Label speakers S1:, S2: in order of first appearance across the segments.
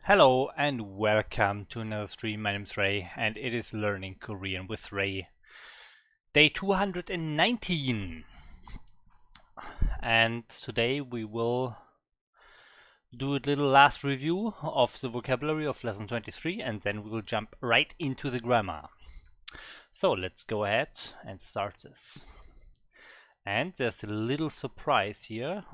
S1: Hello and welcome to another stream. My name is Ray and it is Learning Korean with Ray. Day 219. And today we will do a little last review of the vocabulary of lesson 23 and then we will jump right into the grammar. So let's go ahead and start this. And there's a little surprise here.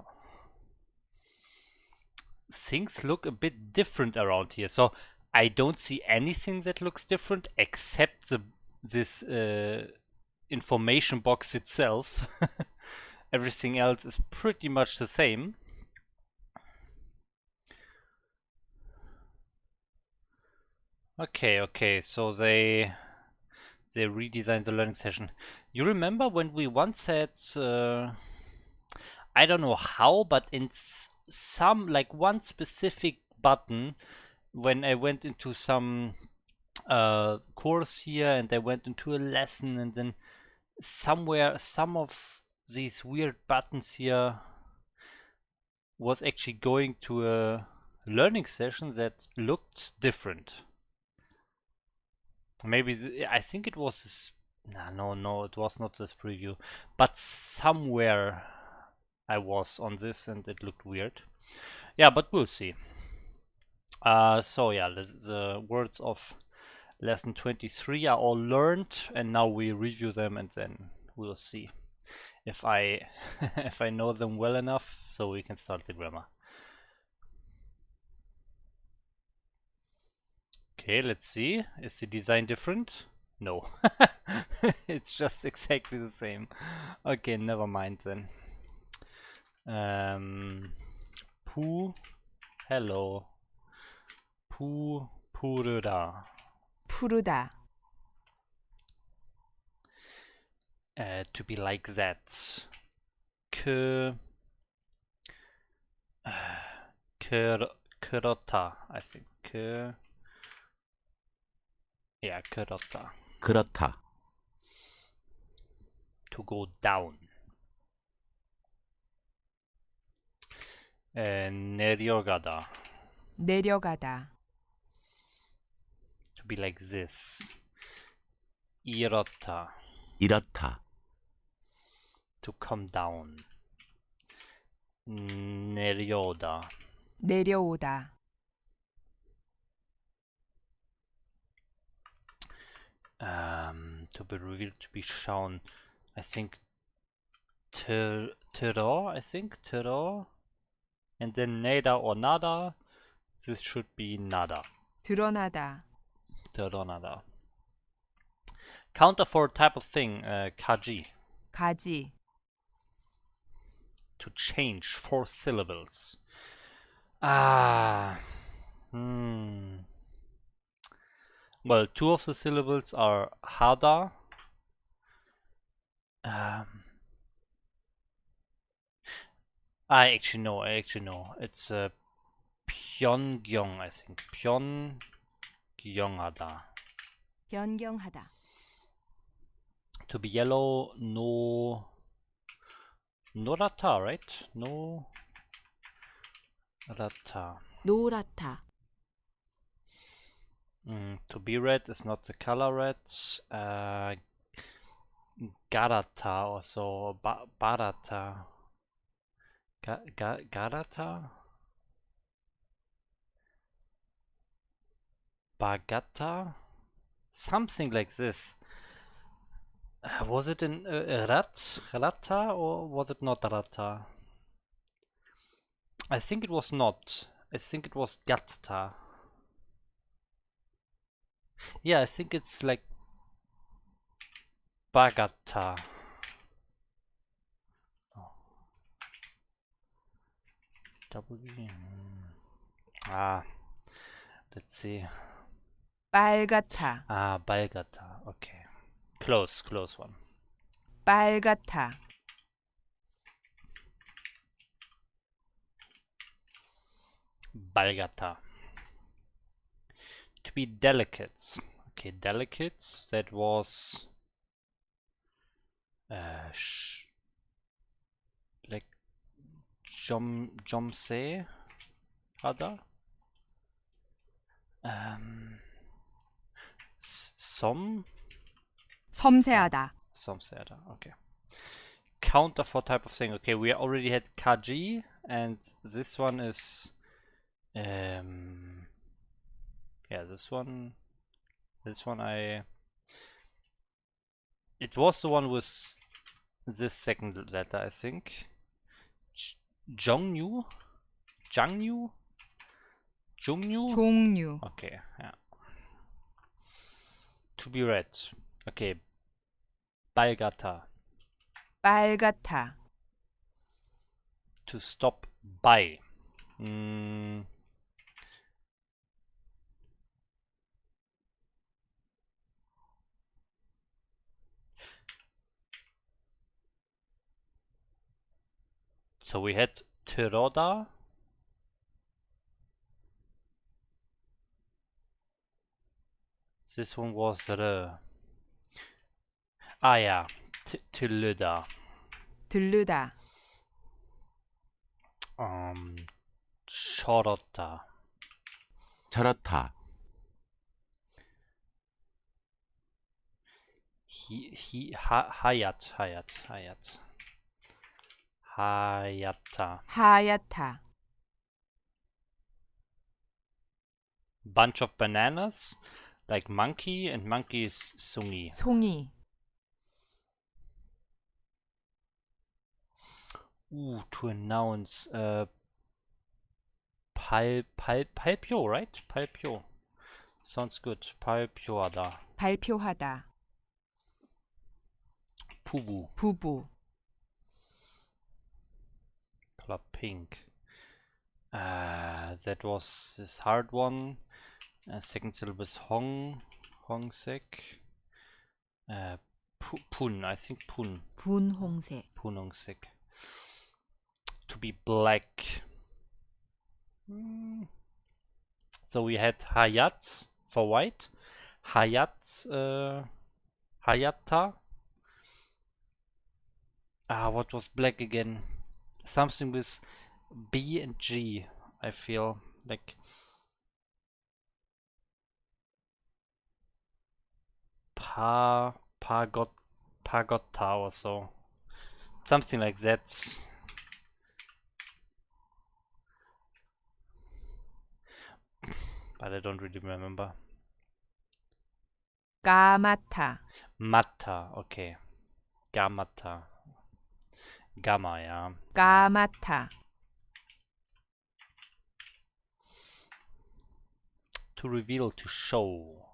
S1: Things look a bit different around here. So I don't see anything that looks different except this information box itself. Everything else is pretty much the same. Okay, so they redesigned the learning session. You remember when we once had I don't know how, but in some like one specific button when I went into some course here and I went into a lesson and then somewhere some of these weird buttons here was actually going to a learning session that looked different. Maybe I think it was no, it was not this preview, but somewhere I was on this and it looked weird. Yeah, but we'll see. So yeah, the words of lesson 23 are all learned and now we review them and then we'll see if I if I know them well enough so we can start the grammar. Okay, let's see. Is the design different? No. It's just exactly the same. Okay, never mind then. Pu, hello. 푸르다.
S2: 푸르다.
S1: To be like that. 그, 그렇다, I think. Yeah, 그렇다.
S3: 그렇다.
S1: To go down. 내려가다.
S2: 내려가다.
S1: To be like this. 이렇다.
S3: 이렇다.
S1: To come down. 내려오다.
S2: 내려오다.
S1: To be revealed, to be shown. I think terror, terror. And then nada or nada. This should be nada.
S2: 드러나다.
S1: 드러나다. Counter for a type of thing, kaji.
S2: 가지.
S1: To change 4 syllables. Well, 2 of the syllables are hada. I actually know. It's Pyongyang, I think. Pyongyang하다.
S2: 변경하다.
S1: To be yellow, 노랗다, right? 노랗다.
S2: 노랗다.
S1: To be red is not the color red. Garata also. Barata. Garata? Bagata? Something like this. Was it in Rata or was it not Rata? I think it was not. I think it was Gatta. Yeah, I think it's like Bagata. Oh. W. Let's see.
S2: 빨갛다.
S1: 빨갛다. Okay. Close one.
S2: 빨갛다.
S1: 빨갛다. To be delicate. Okay, delicate. That was like Jomse Hada. Some
S2: 섬세하다.
S1: Seda. Okay. Counter for type of thing. Okay, we already had kg, and this one is yeah, this one it was the one with this second letter, I think. Jongnu? Jangnu? Jungnu?
S2: 종류.
S1: Okay, yeah. To be read. Okay. Balgata.
S2: 빨갛다.
S1: To stop by. Mm. So we had Tiroda. This one was the. Ah, yeah. Tuluda.
S2: 들르다.
S1: Chorota.
S3: 저렇다.
S1: Hayat. Hayata.
S2: 하얗다.
S1: Bunch of bananas, like monkey, and monkey is sungi.
S2: 송이.
S1: To announce palpio, right? Palpio. Sounds good. Palpioada.
S2: 발표하다.
S1: Pubu.
S2: 부부.
S1: Color pink. That was this hard one. Second syllable is Hongsek. Pun, I think Pun.
S2: 분홍색.
S1: Punungsek. To be black. So we had Hayat for white. Hayata. What was black again? Something with B and G, I feel like. Pagota or so. Something like that. But I don't really remember.
S2: 까맣다.
S1: Matta, okay. Gamata. Gamma, yeah.
S2: 까맣다.
S1: To reveal, to show.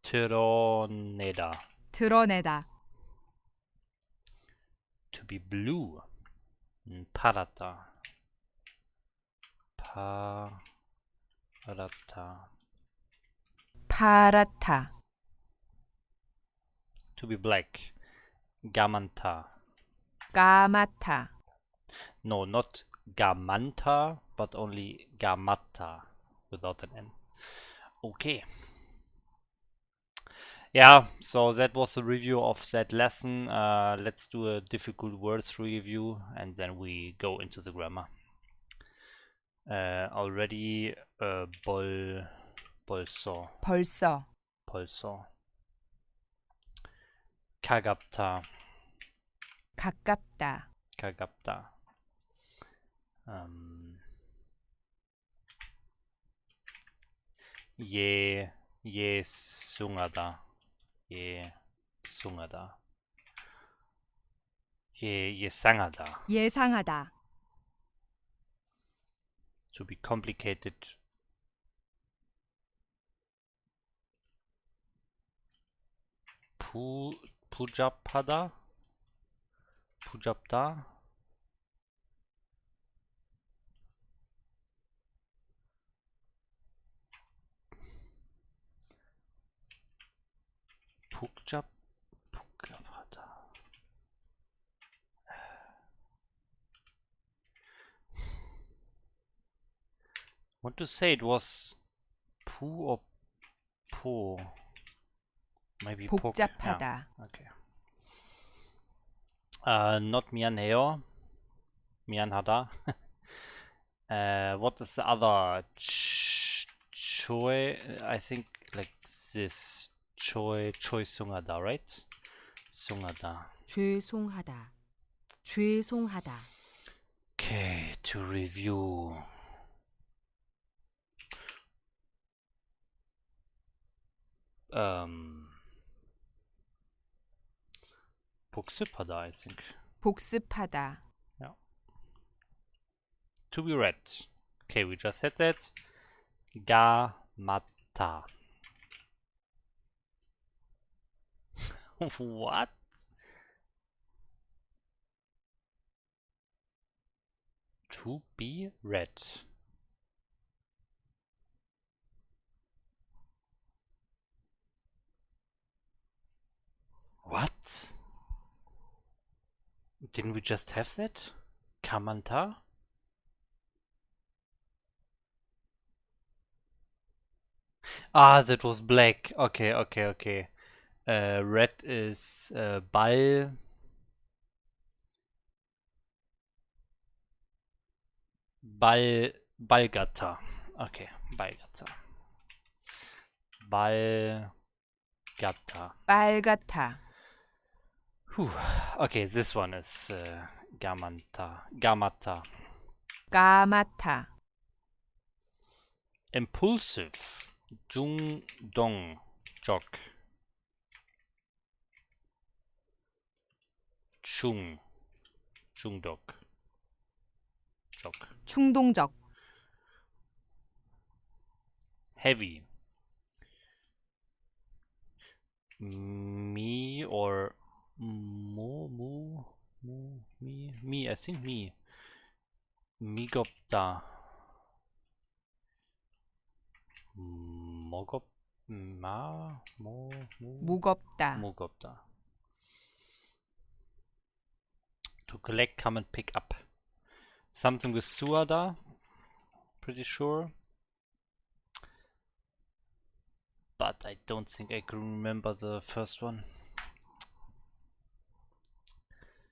S1: Troneda.
S2: 드러내다.
S1: To be blue. Parata. Parata.
S2: 파랗다.
S1: To be black. Gamanta.
S2: 까맣다.
S1: No, not Gamanta, but only Gamata without an N. Okay. Yeah, so that was the review of that lesson. Let's do a difficult words review and then we go into the grammar. Already bolso.
S2: 벌써.
S1: Kagapta.
S2: 가깝다.
S1: 예숭하다. 예상하다.
S2: 예상하다.
S1: To be complicated. Pujapda. Pujapda. Want to say it was pu or po? Maybe
S2: 복잡하다.
S1: Yeah. Okay. Not 미안해요. 미안하다. What is the other? Choi, I think like this. Choi sungada, right? Sungada.
S2: 죄송하다. 죄송하다.
S1: Okay, to review. 복습하다, I think.
S2: 복습하다.
S1: Yeah. To be read. Okay, we just said that. Gamata. What? To be read. What? Didn't we just have that? Kamanta? Ah, that was black. Okay, okay, okay. Red is Ball. Ballgatter. Okay, Ballgatter. Ballgatter.
S2: 빨갛다.
S1: Whew. Okay, this one is Gamata. Gamata.
S2: 까맣다.
S1: Impulsive. Jung-dong. Jog. Jungdok. Jog.
S2: 충동적.
S1: Heavy. Me or me, I think me. Migopta.
S2: 무겁다.
S1: Mugopta. To collect, come and pick up. Something with suada, pretty sure. But I don't think I can remember the first one.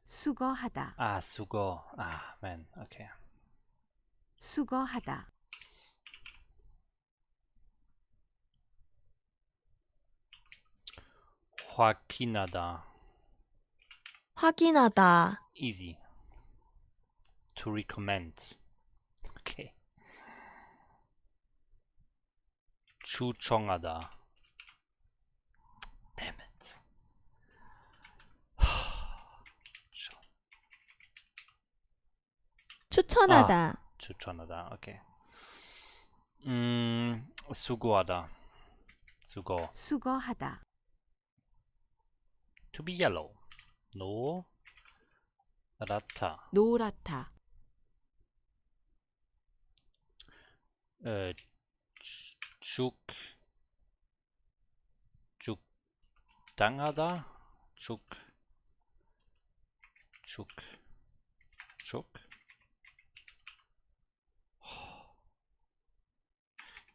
S2: 수거하다.
S1: Ah, sugo. Ah, man, okay.
S2: 수거하다.
S1: 확인하다.
S4: 확인하다.
S1: Easy. To recommend. Okay. 추청하다. Damn it.
S4: 추천하다.
S1: 추천하다. Okay. 수고하다. 수고.
S2: 수거하다.
S1: To be yellow. No. 라타.
S2: 노랗다.
S1: 죽당하다. 죽.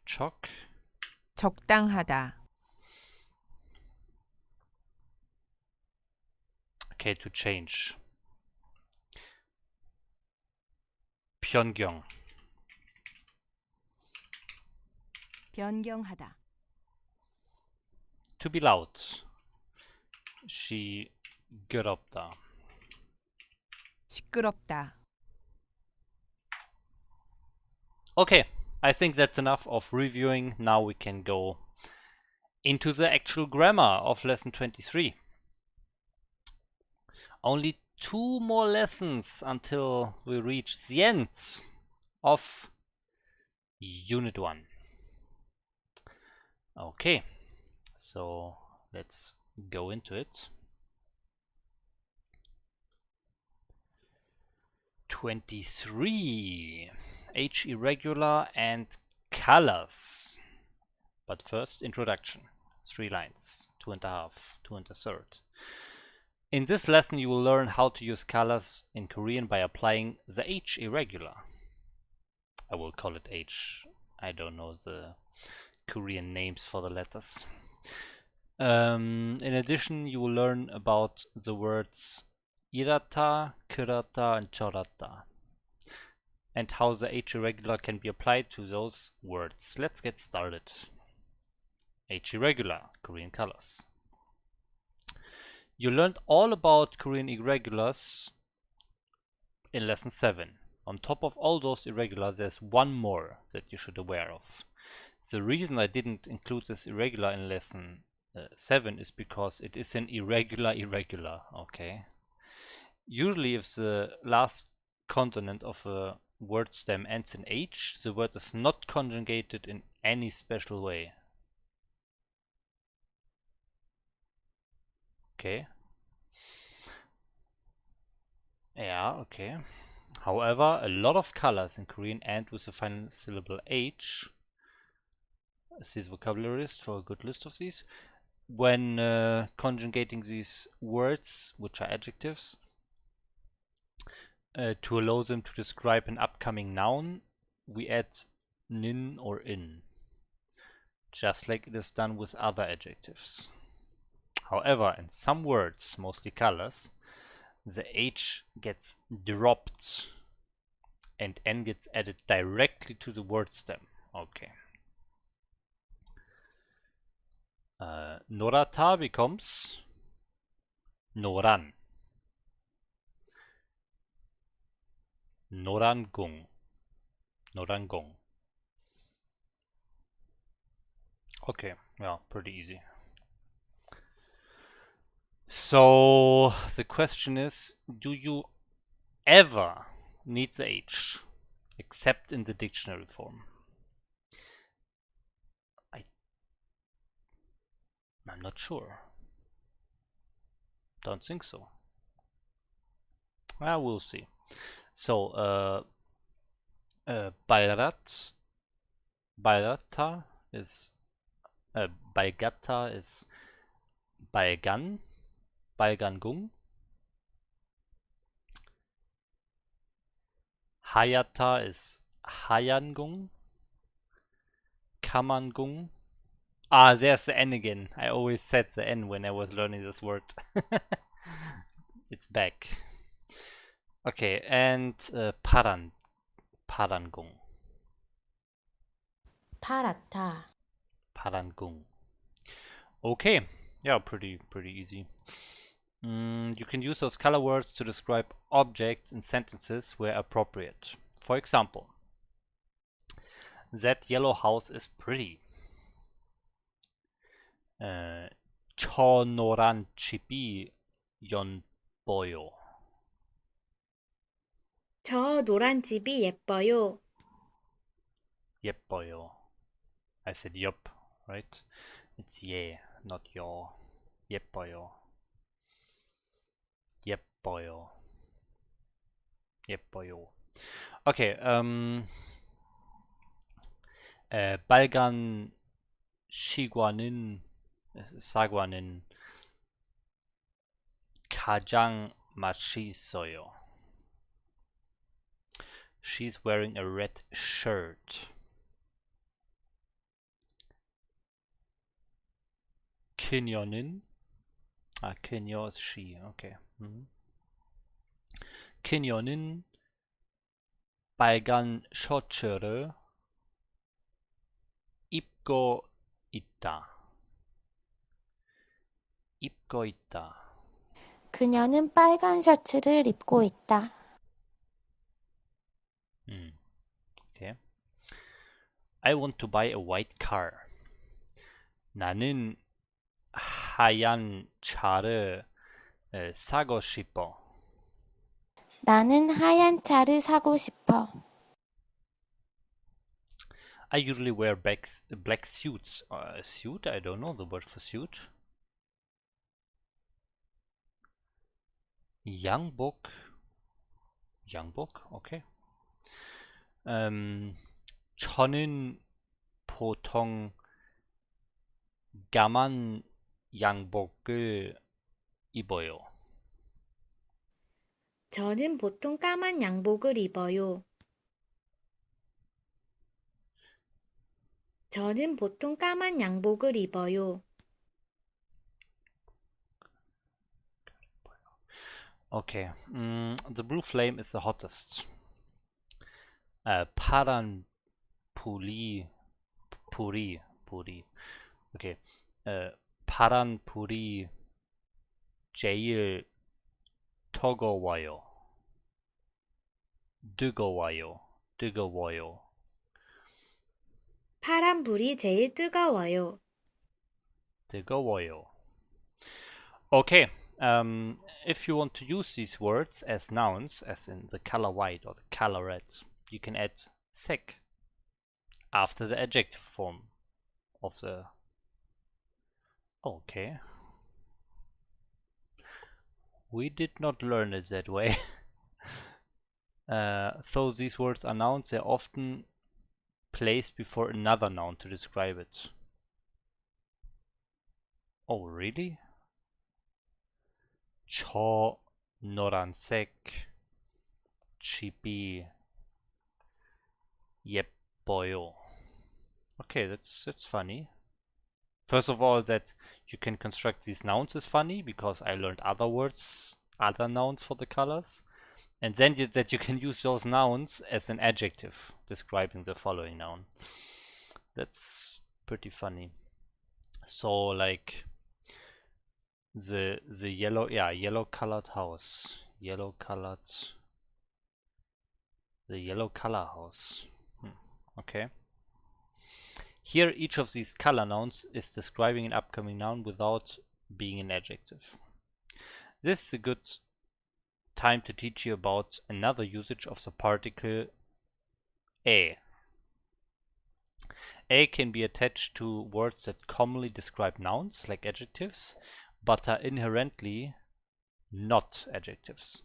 S1: 척.
S2: 적당하다.
S1: Okay, to change. 변경.
S2: 변경하다.
S1: To be loud. 시끄럽다.
S2: 시끄럽다.
S1: Okay, I think that's enough of reviewing. Now we can go into the actual grammar of lesson 23. Only 2 more lessons until we reach the end of Unit 1. Okay, so let's go into it. 23. H irregular and colors. But first, introduction. 3 lines, 2.5, 2 1/3. In this lesson, you will learn how to use colors in Korean by applying the H irregular. I will call it H. I don't know the Korean names for the letters. In addition, you will learn about the words irata, kurata, and chorata. and how the H irregular can be applied to those words. Let's get started. H irregular, Korean colors. You learned all about Korean irregulars in lesson 7. On top of all those irregulars, there's one more that you should be aware of. The reason I didn't include this irregular in lesson 7 is because it is an irregular, okay? Usually if the last consonant of a word stem ends in H, the word is not conjugated in any special way. Okay. Yeah, okay. However, a lot of colors in Korean end with the final syllable H. See the vocabulary list for a good list of these. When conjugating these words, which are adjectives, to allow them to describe an upcoming noun, we add nin or in, just like it is done with other adjectives. However, in some words, mostly colors, the H gets dropped and N gets added directly to the word stem. Okay. Norata becomes Noran. Norangong. Norangong. Okay, yeah, pretty easy. So the question is, do you ever need the H except in the dictionary form? I'm not sure. Don't think so. Well, we'll see. So, Bayrat, Bayrata is, Baygata is Baygan, Baygangung. Hayata is Hayangung, Kamangung. Ah, there's the N again. I always said the N when I was learning this word. It's back. Okay, and Parangung.
S2: 파랗다.
S1: Parangung. Okay, yeah, pretty easy. You can use those color words to describe objects in sentences where appropriate. For example, that yellow house is pretty. 저 노란 집이 연보여.
S4: 저 노란 집이 예뻐요.
S1: 예뻐요. I said yup, right? It's yeah, not your. 예뻐요. 예뻐요. 예뻐요. Okay, 빨간 사과는 가장 맛있어요. She's wearing a red shirt. 그녀는 그녀 is she. Okay. 그녀는 빨간 셔츠를 입고 있다. 입고 있다.
S5: 그녀는 빨간 셔츠를 입고 있다.
S1: Okay. I want to buy a white car. 나는 하얀 차를 사고 싶어.
S5: 나는 하얀 차를 사고 싶어.
S1: I usually wear black suits. Suit? I don't know the word for suit. 양복. 양복? Okay. 저는 보통 까만 양복을 입어요.
S4: 저는 보통 까만 양복을 입어요. 저는 보통 까만 양복을 입어요.
S1: Okay, the blue flame is the hottest. 파란 불이 불이. Okay. 파란 불이 제일 뜨거워요. 뜨거워요.
S4: 파란불이 제일 뜨거워요.
S1: 뜨거워요. Okay. If you want to use these words as nouns, as in the color white or the color red, you can add sec after the adjective form of the. Okay. We did not learn it that way. So these words are nouns, they're often placed before another noun to describe it. Oh, really? 저 노란색 집이 예뻐요. Okay, that's funny. First of all, that you can construct these nouns is funny because I learned other words, other nouns for the colors. And then that you can use those nouns as an adjective describing the following noun. That's pretty funny. So like the yellow colored house. The yellow color house. Okay. Here each of these color nouns is describing an upcoming noun without being an adjective. This is a good time to teach you about another usage of the particle a. A can be attached to words that commonly describe nouns, like adjectives, but are inherently not adjectives.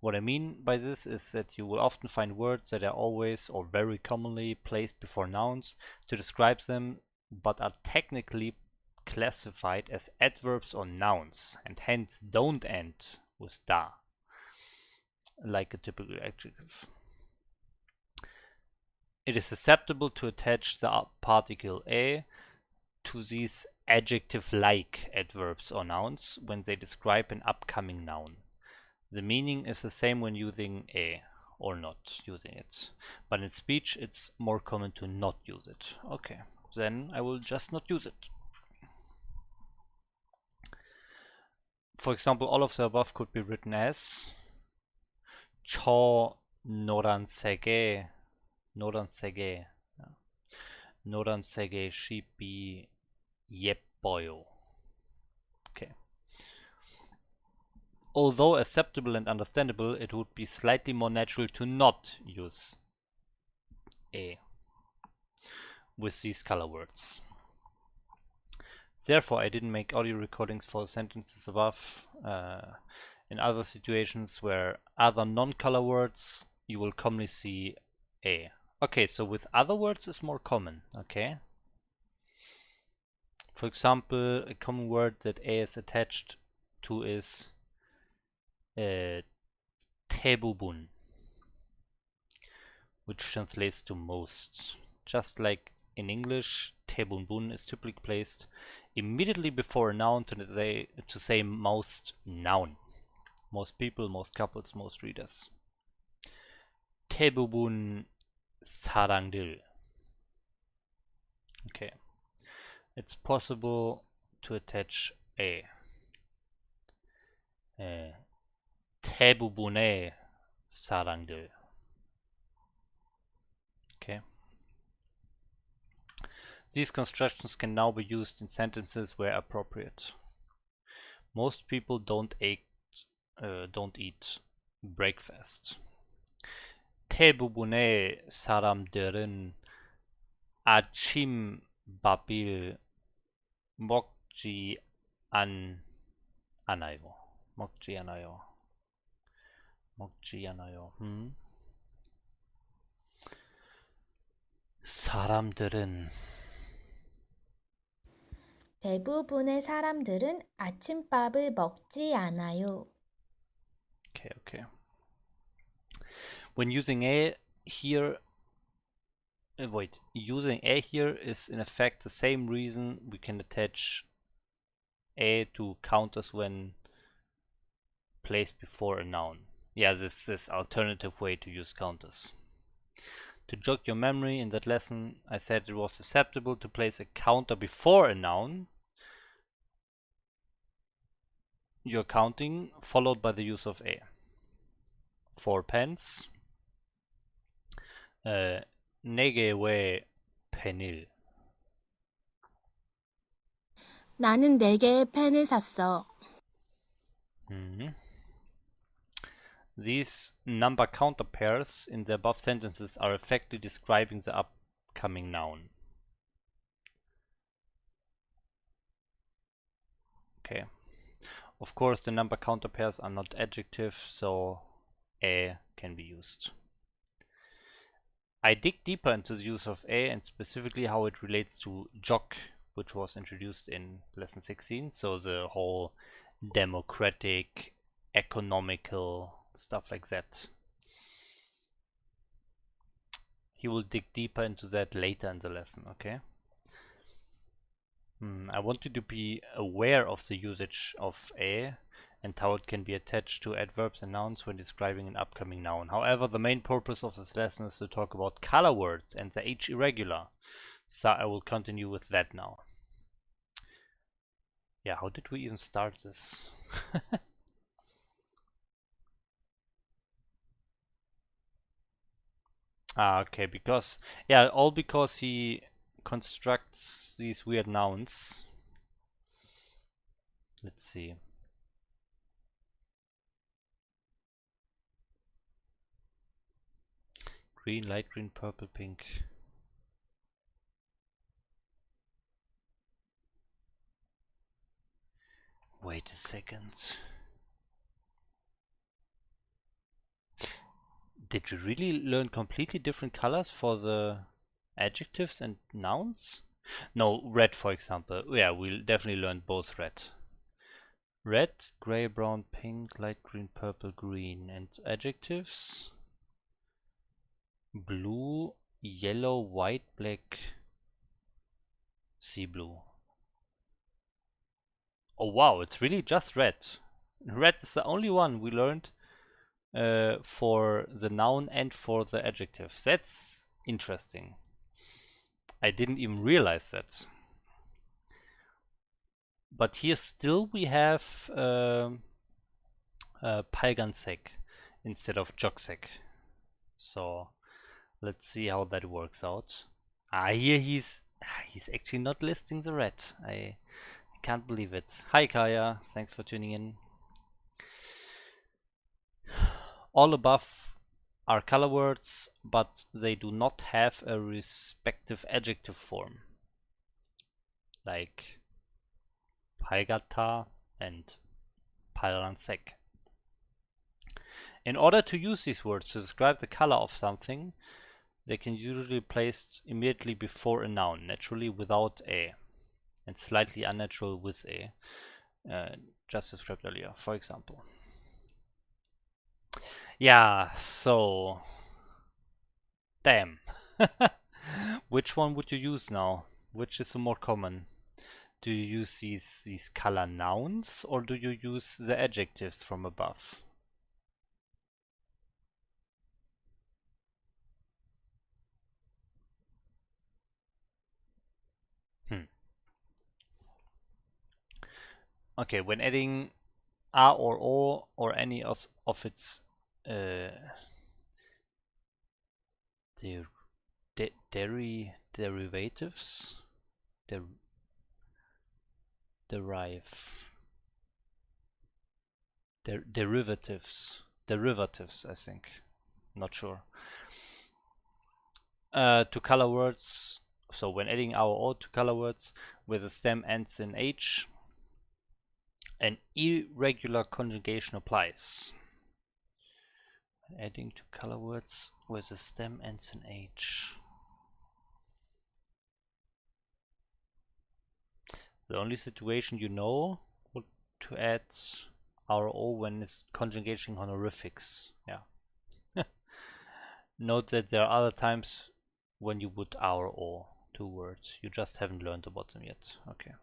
S1: What I mean by this is that you will often find words that are always or very commonly placed before nouns to describe them, but are technically classified as adverbs or nouns, and hence don't end with da, like a typical adjective. It is susceptible to attach the particle a to these adjective-like adverbs or nouns when they describe an upcoming noun. The meaning is the same when using a or not using it, but in speech it's more common to not use it. Okay, then I will just not use it. For example, all of the above could be written as 저 노란색의 씹이 예뻐요. Okay. Although acceptable and understandable, it would be slightly more natural to not use a with these color words. Therefore, I didn't make audio recordings for the sentences above. In other situations where other non-color words, you will commonly see a. Okay, so with other words is more common, okay? For example, a common word that a is attached to is 대부분, which translates to most. Just like in English, 대부분 is typically placed immediately before a noun to say most noun. Most people, most couples, most readers. 대부분 사람들. Okay. It's possible to attach a. 대부분의 사람들. Okay. These constructions can now be used in sentences where appropriate. Most people don't eat breakfast. 대부분의 사람들은 아침밥을 먹지 않아요. 사람들은
S5: 대부분의 사람들은 아침밥을 먹지 않아요.
S1: Okay. When using a here, using a here is in effect the same reason we can attach a to counters when placed before a noun. Yeah, this is alternative way to use counters. To jog your memory, in that lesson I said it was acceptable to place a counter before a noun. You're counting, followed by the use of a. 4 pence. 네개 왜 펜을?
S5: 나는 4개의 펜을 샀어.
S1: These number counter pairs in the above sentences are effectively describing the upcoming noun. Okay. Of course, the number counter pairs are not adjectives, so a can be used. I dig deeper into the use of a and specifically how it relates to jog, which was introduced in lesson 16. So the whole democratic, economical stuff like that. He will dig deeper into that later in the lesson, okay? I want you to be aware of the usage of a and how it can be attached to adverbs and nouns when describing an upcoming noun. However, the main purpose of this lesson is to talk about color words and the H irregular. So I will continue with that now. Yeah, how did we even start this? Okay, because, yeah, all because he constructs these weird nouns. Let's see. Green, light green, purple, pink. Wait a second. Did we really learn completely different colors for the adjectives and nouns? No, red, for example. Yeah, we'll definitely learn both red. Red, gray, brown, pink, light green, purple, green. And adjectives? Blue, yellow, white, black, sea blue. Oh wow, it's really just red. Red is the only one we learned for the noun and for the adjectives. That's interesting. I didn't even realize that. But here still we have Palgansek instead of Jogsek. So let's see how that works out. Here he's actually not listing the red. I can't believe it. Hi Kaya, thanks for tuning in. All above are color words, but they do not have a respective adjective form, like Palgata and Palransek. In order to use these words to describe the color of something, they can usually be placed immediately before a noun, naturally without a, and slightly unnatural with a, just described earlier, for example. Yeah, so damn. Which one would you use now? Which is the more common? Do you use these color nouns or do you use the adjectives from above? Okay, when adding a or o or any of its derivatives, derivatives, I think, not sure. To color words, so when adding our or to color words where the stem ends in h, an irregular conjugation applies. Adding to color words where the stem ends in h. The only situation you know would to add RO when it's conjugating honorifics. Yeah. Note that there are other times when you would RO to words. You just haven't learned about them yet. Okay.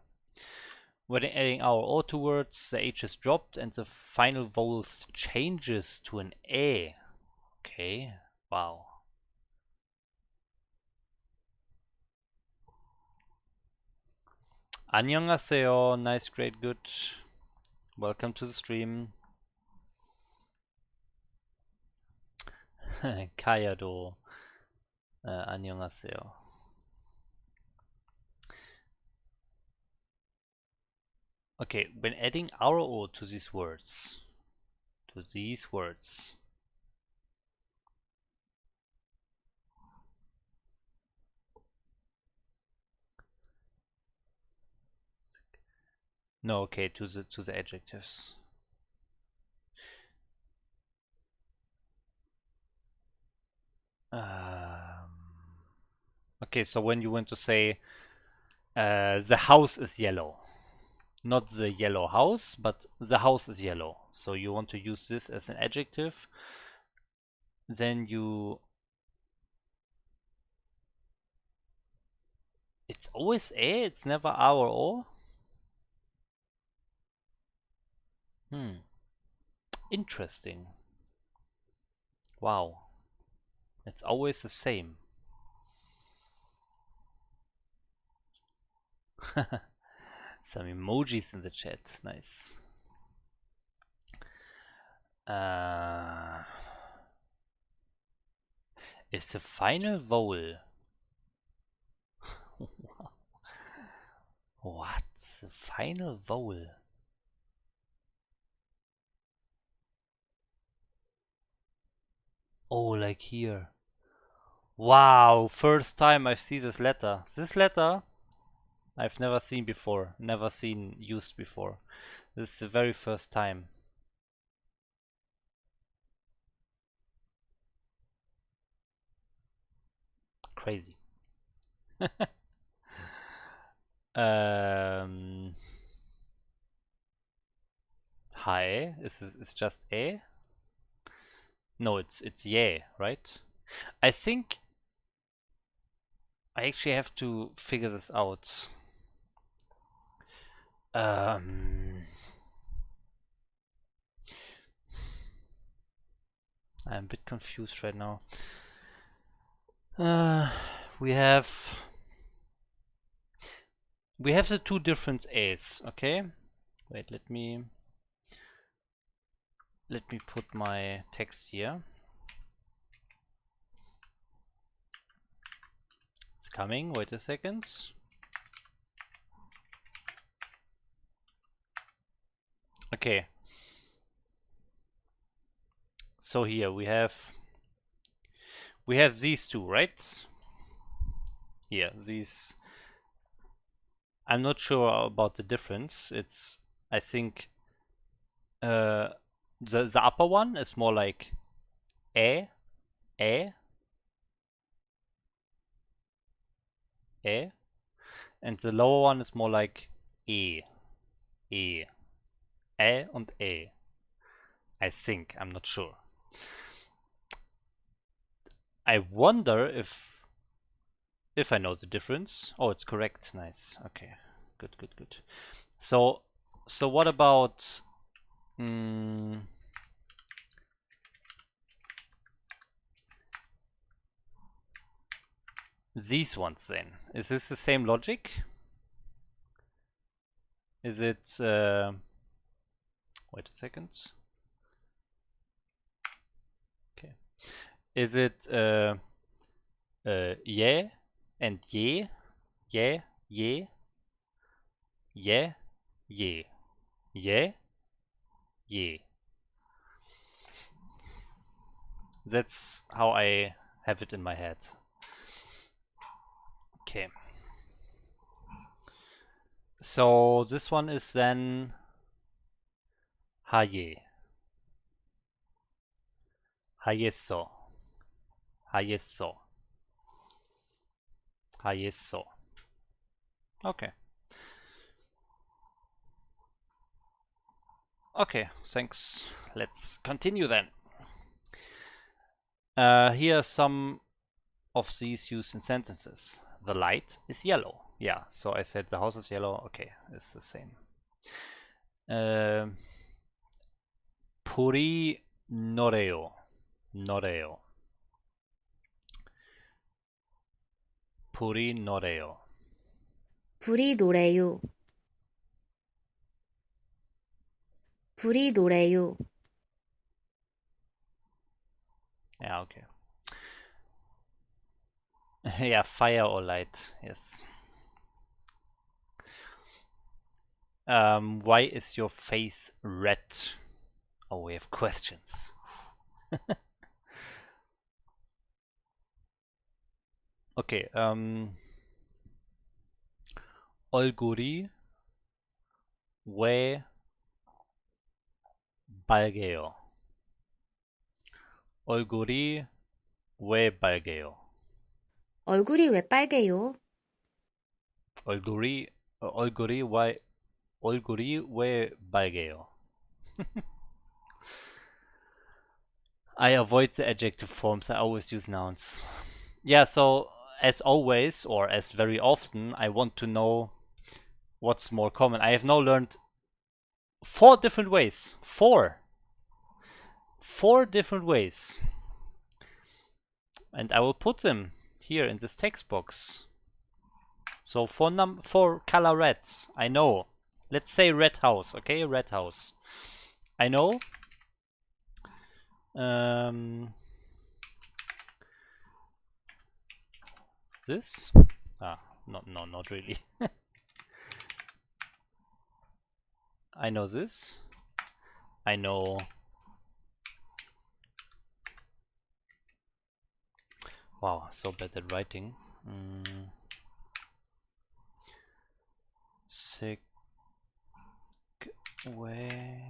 S1: When adding RO to words, the H is dropped and the final vowel changes to an A. Okay. Wow. 안녕하세요. Nice, great, good. Welcome to the stream. Kayado. 안녕하세요. Okay, when adding RO to these words, no, okay, to the adjectives. Okay, so when you want to say the house is yellow, not the yellow house, but the house is yellow. So you want to use this as an adjective. Then it's always a, it's never a or o. Interesting. Wow. It's always the same. Some emojis in the chat. Nice. Is the final vowel. What? The final vowel? Oh, like here. Wow, first time I see this letter. This letter I've never seen before, never seen used before. This is the very first time. Crazy. Hi, is just a? No, it's yeah, right? I think I actually have to figure this out. I'm a bit confused right now. We have the two different A's, okay? Wait, let me put my text here. It's coming, wait a second. Okay. So here we have these two, right? Here, these. I'm not sure about the difference. It's, I think, the upper one is more like a, a, a, and the lower one is more like e, e, a and a. I think, I'm not sure. I wonder if I know the difference. Oh, it's correct. Nice. Okay. Good, good, good. So what about these ones then? Is this the same logic? Is it wait a second. Okay. Is it yeah and yeah, yeah, yeah, yeah, yeah, yeah, yeah? That's how I have it in my head. Okay. So this one is then haye. Hayeso. Hayeso. Hayeso. Okay. Okay, thanks. Let's continue then. Here are some of these used in sentences. The light is yellow. Yeah, so I said the house is yellow. Okay, it's the same. Puri noreo. Noreo. Puri noreo.
S4: 불이 노래요. 불이 노래요.
S1: Yeah, okay. Yeah, fire or light, yes. Why is your face red? Oh, we have questions. Okay, 얼굴이 왜 빨개요? 얼굴이 왜 빨개요?
S4: 얼굴이 왜 빨개요?
S1: 얼굴이 얼굴이 왜 빨개요? I avoid the adjective forms. I always use nouns. Yeah, so as always, or as very often, I want to know what's more common. I have now learned 4 different ways. 4 different ways. And I will put them here in this text box. So for color red, I know. Let's say red house, okay? Red house. I know. This? No, not really. I know this. I know. Wow, so bad at writing. Sick way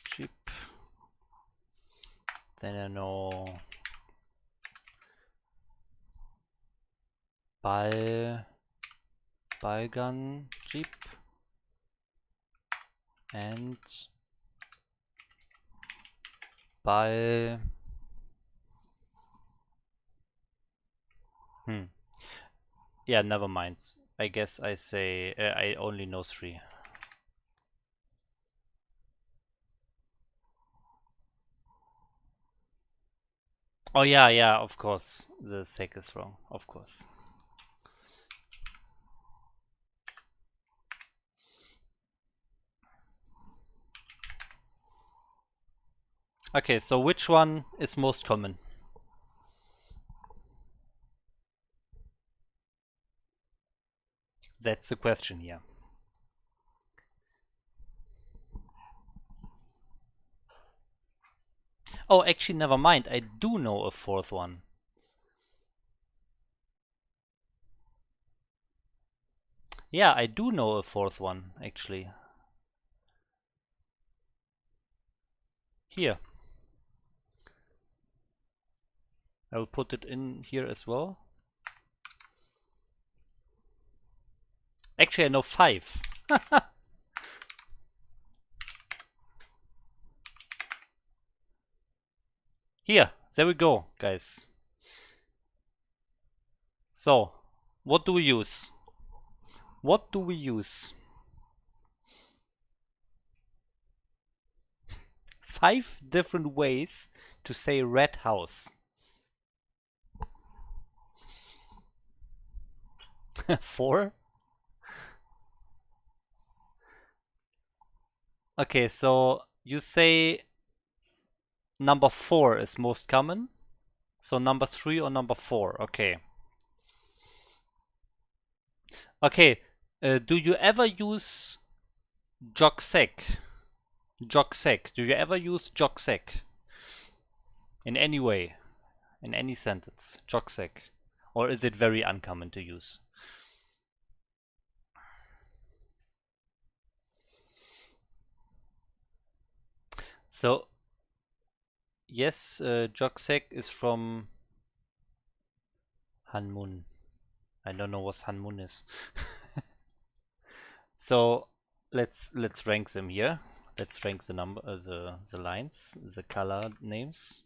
S1: cheap. Then I know Balgan Jeep and Ball. Yeah, never mind. I guess I say I only know 3. Oh yeah, of course. The sec is wrong, of course. Okay, so which one is most common? That's the question here. Oh, actually, never mind. I do know a 4th one. Yeah, I do know a 4th one, actually. Here. I will put it in here as well. Actually, I know 5. Here, there we go, guys. So, what do we use? What do we use? 5 different ways to say red house. 4? Okay, so you say number 4 is most common. So number 3 or number 4? Okay. Okay, do you ever use jogsec? Jogsec. Do you ever use jogsec? In any way? In any sentence? Jogsec. Or is it very uncommon to use? So, yes, jogsec is from Hanmun. I don't know what Hanmun is. So let's rank them here. Let's rank the number, the lines, the color names.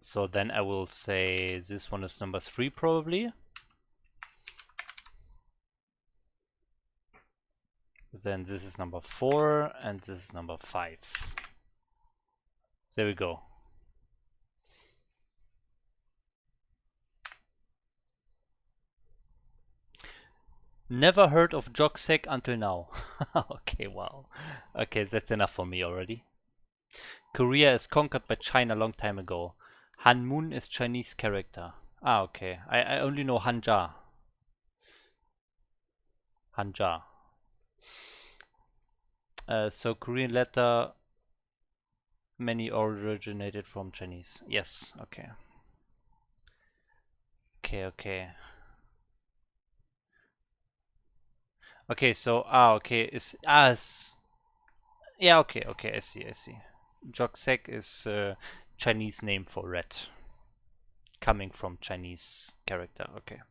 S1: So then I will say this one is number 3 probably. Then this is number 4 and this is number 5. There we go. Never heard of Joksek until now. Okay, wow. Okay, that's enough for me already. Korea is conquered by China a long time ago. Hanmun is Chinese character. Ah, okay. I only know Hanja. Hanja. So Korean letter, many originated from Chinese. Yes, okay. Okay. Okay, so, okay, yeah, okay, I see. Joksek is Chinese name for red. Coming from Chinese character, okay.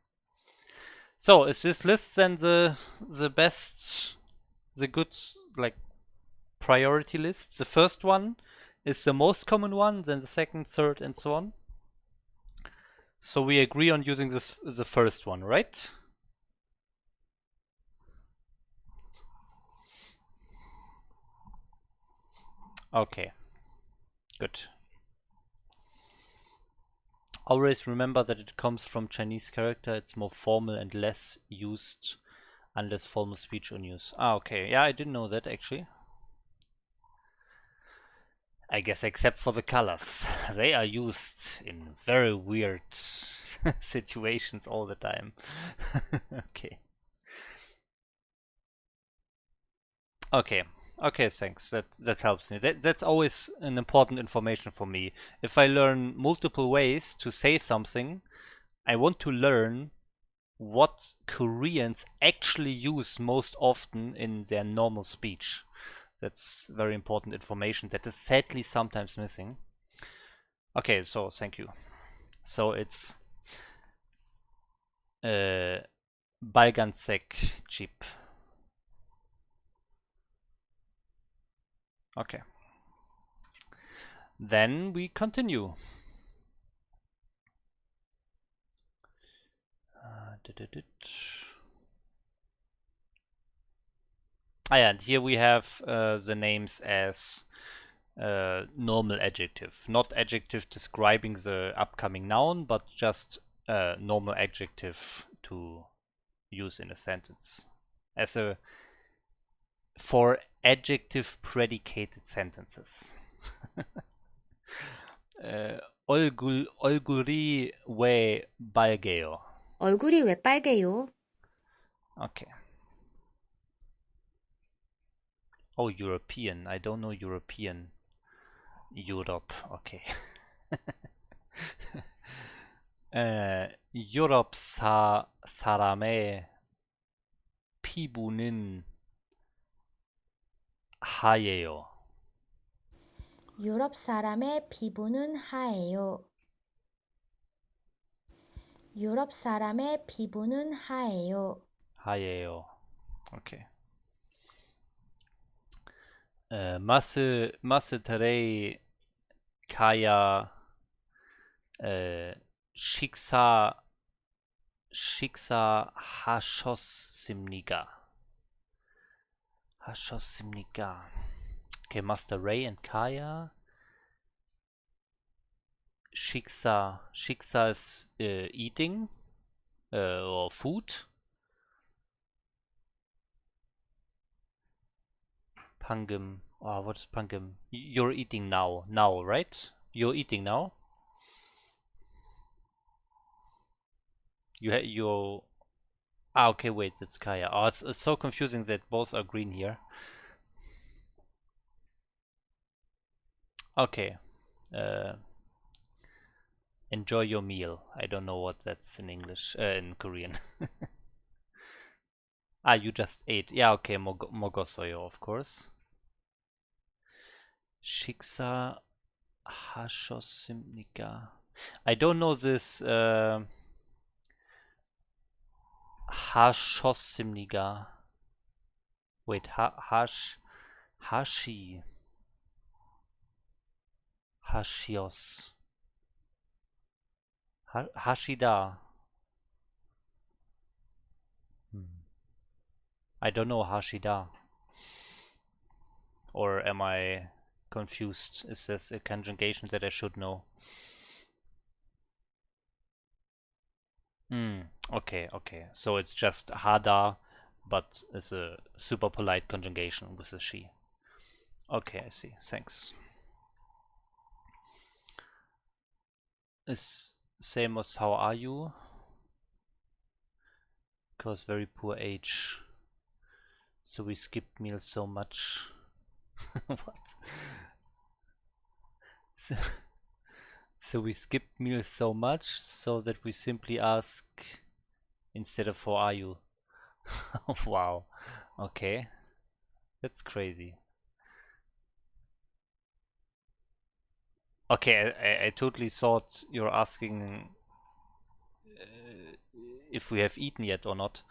S1: So, is this list then the best, the good, like, priority list? The first one is the most common one, then the second, third, and so on? So we agree on using the first one, right? Okay, good. Always remember that it comes from Chinese character. It's more formal and less used unless formal speech on use. Ah, okay. Yeah, I didn't know that actually. I guess except for the colors. They are used in very weird situations all the time. Okay. Okay, thanks. That helps me. That's always an important information for me. If I learn multiple ways to say something, I want to learn what Koreans actually use most often in their normal speech. That's very important information that is sadly sometimes missing. Okay, so thank you. So it's Balgansek chip. Okay. Then we continue. Yeah, and here we have the names as normal adjective, not adjective describing the upcoming noun, but just normal adjective to use in a sentence as a for adjective predicated sentences. 얼굴이 왜 빨개요?
S4: 얼굴이 왜 빨개요?
S1: Okay. Oh, European. I don't know European. Europe. Okay. 유럽 사람의 피부는 하얘요.
S5: 유럽 사람의 피부는 하얘요. 유럽 사람의 피부는 하얘요.
S1: 하얘요. Okay. 마스터레이 가야 식사하셨습니까? 하셨습니까? Okay, MasterReY and Kaya. Shiksa is eating or food. Pangam. Oh, what is Pangam? You're eating now. Now, right? You're eating now? You okay, wait, it's Kaya. Oh, it's so confusing that both are green here. Okay. Enjoy your meal. I don't know what that's in English, in Korean. Ah, you just ate. Yeah, okay, mogosoyo, of course. Shiksa 하셨습니까? I don't know this 하셨습니까? Wait, 하시os. Hashida. I don't know Hashida. Or am I confused? Is this a conjugation that I should know? Okay. So it's just hada but it's a super polite conjugation with a she. Okay, I see. Thanks. Is same as how are you? Because very poor age. So we skipped meals so much. What? So, so we skipped meals so much so that we simply ask instead of how are you? Wow. Okay. That's crazy. Okay, I totally thought you're asking if we have eaten yet or not.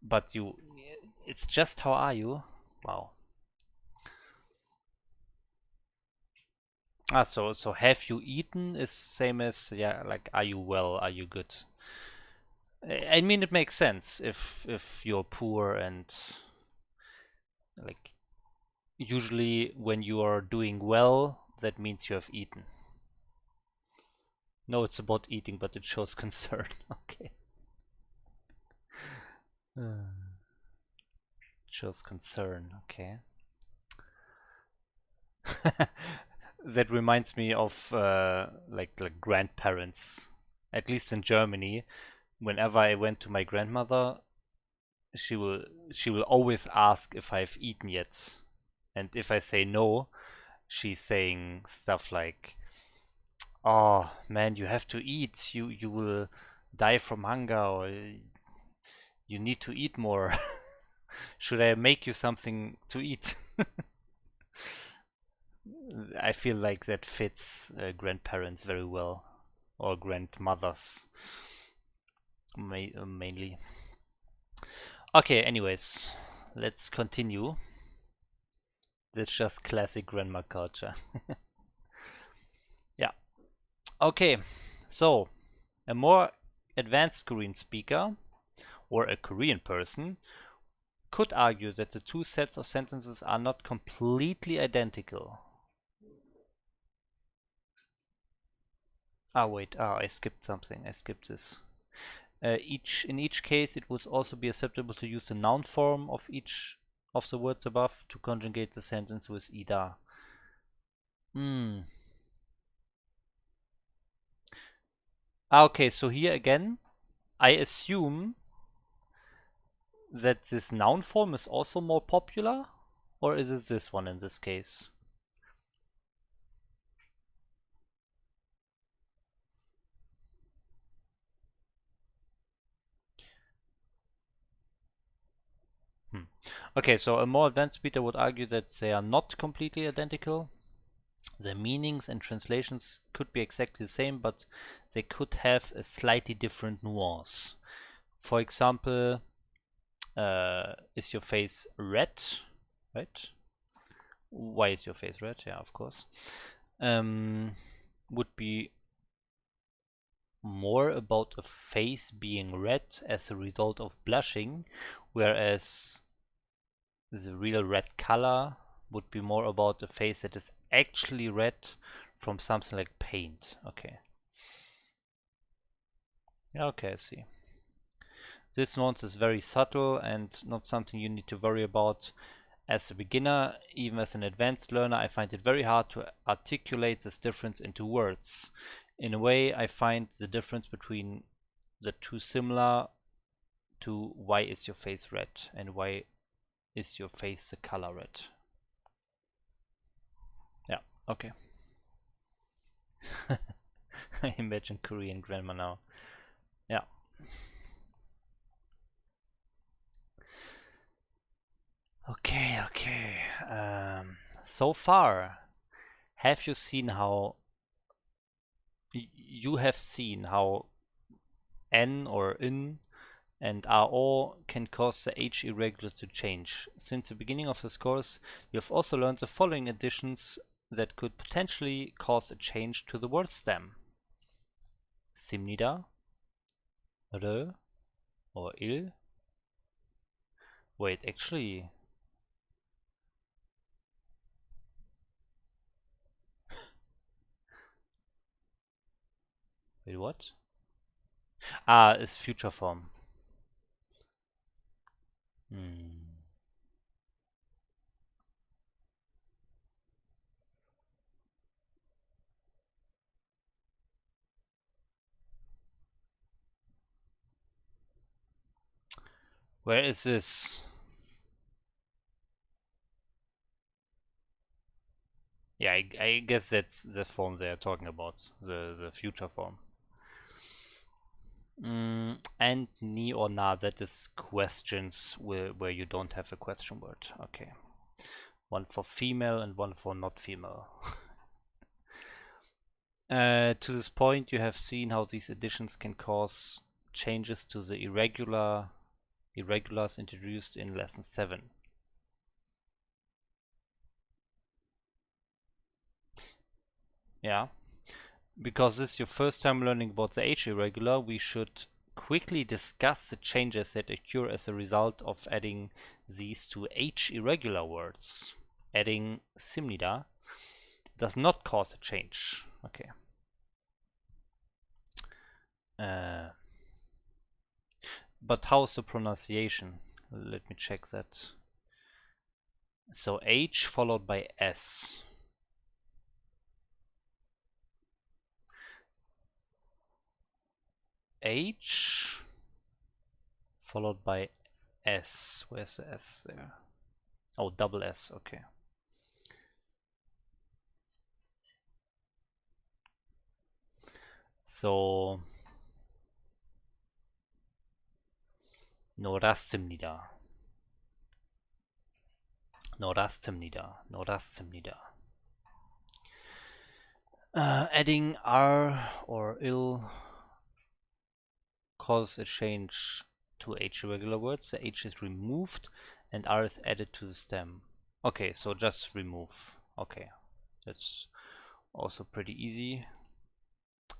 S1: But it's just how are you? Wow. Ah, so have you eaten is same as, yeah, like are you well, are you good? I mean, it makes sense if you're poor and like usually when you are doing well, that means you have eaten. No, it's about eating, but it shows concern. Okay. Shows concern. Okay. That reminds me of like grandparents. At least in Germany, whenever I went to my grandmother, she will always ask if I've eaten yet. And if I say no, she's saying stuff like, "Oh man, you have to eat. You will die from hunger, or you need to eat more. Should I make you something to eat?" I feel like that fits grandparents very well, or grandmothers mainly. Okay, anyways, let's continue. That's just classic grandma culture. Yeah. Okay, so a more advanced Korean speaker or a Korean person could argue that the two sets of sentences are not completely identical. Ah, wait. Ah, I skipped something. I skipped this. In each case, it would also be acceptable to use the noun form of each of the words above to conjugate the sentence with ida. Hmm. Ah, okay, so here again, I assume that this noun form is also more popular, or is it this one in this case? Okay, so a more advanced speaker would argue that they are not completely identical. The meanings and translations could be exactly the same, but they could have a slightly different nuance. For example, is your face red? Right? Why is your face red? Yeah, of course. Would be more about a face being red as a result of blushing, whereas the real red color would be more about a face that is actually red from something like paint. Okay. Yeah, okay, I see. This nuance is very subtle and not something you need to worry about as a beginner. Even as an advanced learner, I find it very hard to articulate this difference into words. In a way, I find the difference between the two similar to why is your face red and why is your face the color red. Yeah, okay. I imagine Korean grammar now. Yeah. Okay, okay. So far, have you seen how you have seen how n or in and RO can cause the H irregular to change. Since the beginning of this course, you have also learned the following additions that could potentially cause a change to the word stem. Simnida, re, or il. Wait, actually, wait, what? Ah, is future form. Hmm. Where is this? Yeah, I guess that's the form they are talking about, the future form. And ni or na, that is questions where you don't have a question word. Okay. One for female and one for not female. To this point, you have seen how these additions can cause changes to the irregulars introduced in lesson 7. Yeah. Because this is your first time learning about the H irregular, we should quickly discuss the changes that occur as a result of adding these two H irregular words. Adding simnida does not cause a change. Okay. But how's the pronunciation? Let me check that. So H followed by S. H followed by S. Where's the S there? Oh, double S. Okay. So norastimnida. Norastimnida. Adding R or ill causes a change to H irregular words. The H is removed and R is added to the stem. Okay, so just remove. Okay, that's also pretty easy.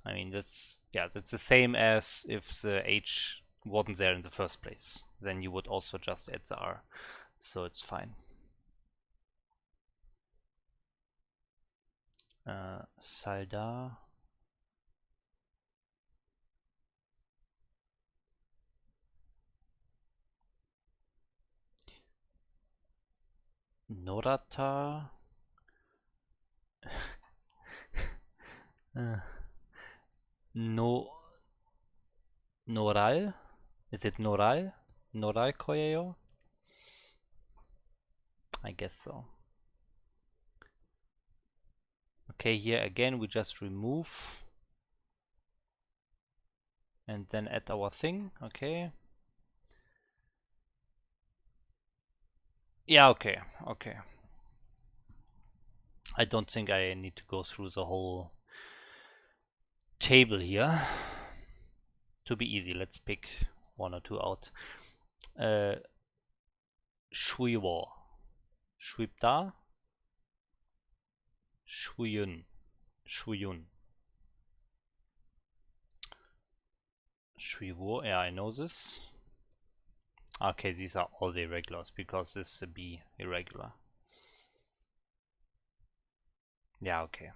S1: I mean, that's the same as if the H wasn't there in the first place. Then you would also just add the R, so it's fine. Salda. Norata. No. Noral? Is it Noral? Noral Koyeo? I guess so. Okay, here again we just remove and then add our thing. Okay. Yeah, okay. I don't think I need to go through the whole table here. To be easy, let's pick one or two out. Shuiwo. Shuipta. Shuyun. Shuyun. Shuiwo, yeah, I know this. Okay, these are all the irregulars because this is a B irregular. Yeah, okay.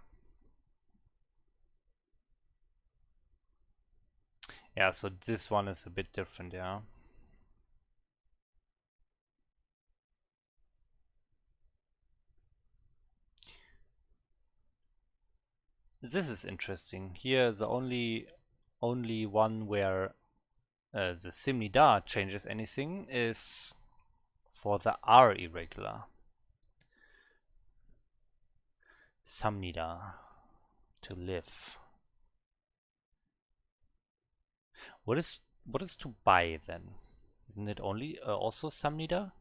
S1: Yeah, so this one is a bit different, yeah. This is interesting. Here, the only one where the simnida changes anything is for the R irregular. Samnida, to live. What is to buy then? Isn't it only also samnida?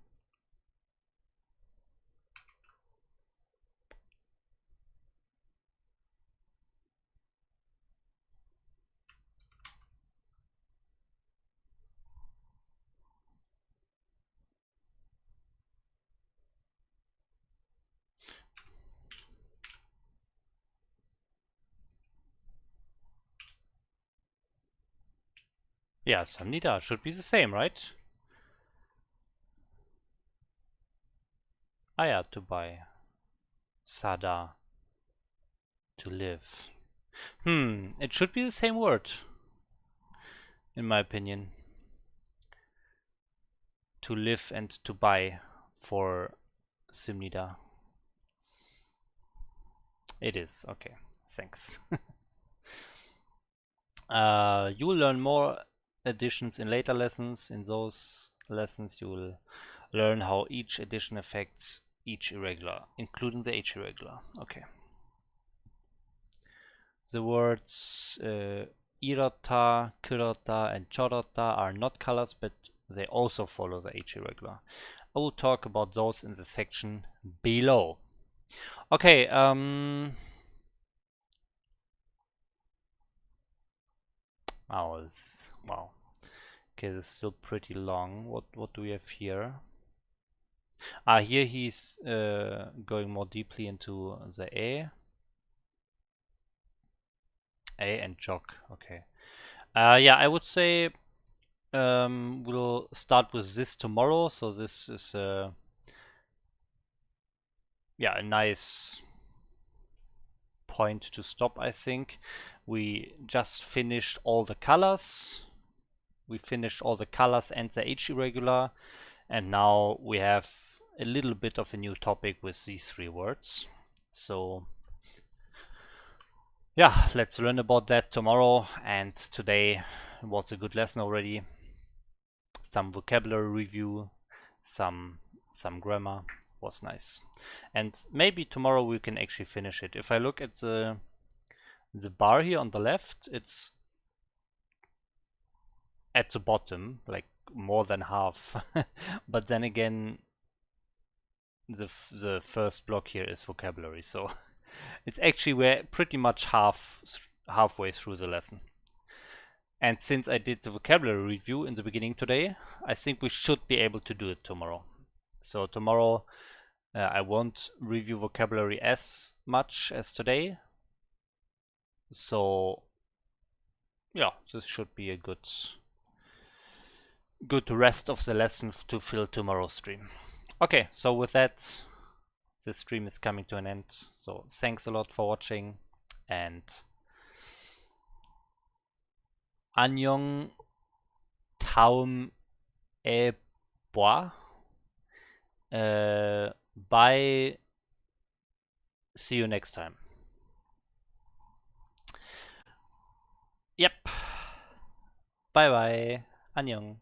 S1: Yeah, samnida should be the same, right? Aya, to buy. Sada, to live. It should be the same word, in my opinion. to live and to buy for Simnida. It is, okay, thanks. You will learn more additions in later lessons. In those lessons you will learn how each addition affects each irregular, including the H irregular. Okay. The words irata, kurata, and chorata are not colors, but they also follow the H irregular. I will talk about those in the section below. Okay, wow, wow. Okay, this is still pretty long. What do we have here? Here he's going more deeply into the A and jog. Okay. Yeah, I would say we'll start with this tomorrow. So this is yeah, a nice point to stop, I think. We just finished all the colors. We finished all the colors and the H irregular, and now we have a little bit of a new topic with these 3 words. So yeah, let's learn about that tomorrow, and today was a good lesson already. Some vocabulary review, some grammar, was nice. And maybe tomorrow we can actually finish it. If I look at the bar here on the left, it's at the bottom, like more than half. But then again, the first block here is vocabulary, so it's actually we're pretty much halfway through the lesson. And since I did the vocabulary review in the beginning today, I think we should be able to do it tomorrow. So tomorrow I won't review vocabulary as much as today. So yeah, this should be a good rest of the lesson to fill tomorrow's stream. Okay, so with that, this stream is coming to an end. So thanks a lot for watching, and Annyeong Taum E Bois. Bye. See you next time. Yep. Bye bye. Annyeong.